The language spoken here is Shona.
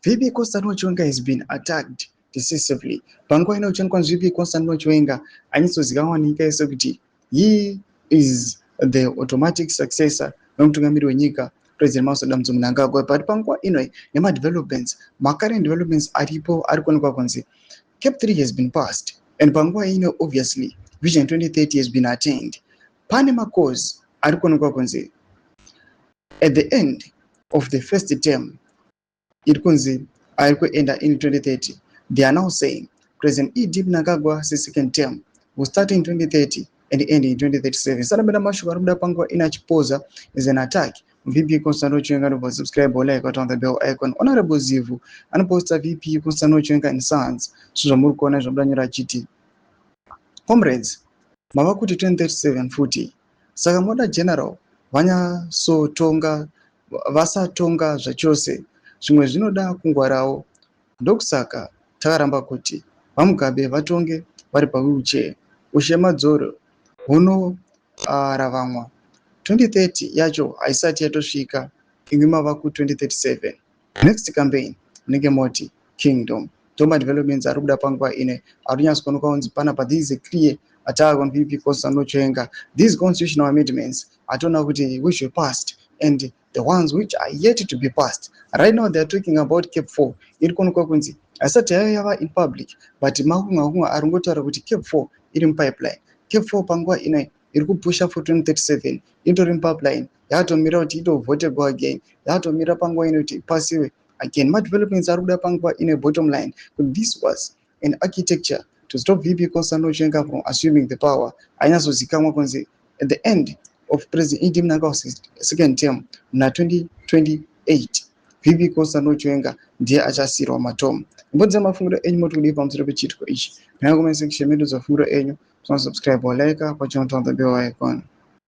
VP Constantino Chiwenga has been attacked decisively. Panguva inochonekwa VP Constantino Chiwenga anyatsozivikanwa nenyika yese kuti he is the automatic successor wemutungamiri wenyika President Masoda Mnangagwa. But panguva ino nemadevelopments, current developments aripo ari kuonekwa kunzi Cap 3 has been passed, and panguva ino obviously Vision 2030 has been attained. Pane macause ari kuonekwa kunzi at the end of the first term iri kunzi ari kuenda in 2030. They are now saying President Edip Mnangagwa's second term will start in 2030 and end in 2037. Sanabeda mashuka ari kuda panguva ina chipoza is an attack. VP Constantino Chiwenga anopa subscribe or like on the bell icon. Honorable Zivu anoposta VP Constantino Chiwenga and Sons zvamuri kuona zvamudanyora achiti comrades mava kuti 2037 futi saka moda general vasatonga zvachose zvimwe zvinoda kungwarawo ndokusaka takaramba kuti vamugabe vatonge vari pawheelchair ushema dzoro huno ravamwa 2030 yacho haisati yatosvika imwe mava ku 2037. Next campaign munenge moti kingdom Toma developments ari kuda panguva ine ari kunyatsoonekwa kunzi panapa this is a clear attack on VP Constantino Chiwenga. These constitutional amendments atoona kuti which were passed and the ones which are yet to be passed. Right now they are talking about Cap 4. Iri kuonekwa kunzi asati yayo yava in public but makunga ari ngotaura kuti Cap 4 iri mupipeline. Cap 4 panguva ine iri kupusha for 2037 itori mupipeline yatomira kuti itovhotegwa again yatomira panguva ine kuti ipasiwe again. Developments ari kuda panguva ine bottom line but this was an architecture to stop VP Constantino Chiwenga from assuming the power. Anyatsozivikanwa kunzi at the end of President Edip Mnangagwa's second term na 2028 VP Constantino Chiwenga ndiye achasiyirwa matomu. Mbudza mafungiro enyu moti kudii pamusoro pechitiko ichi. Nanga comment section medu za fungiro enyu. Subscribe or like pachona on the bell icon.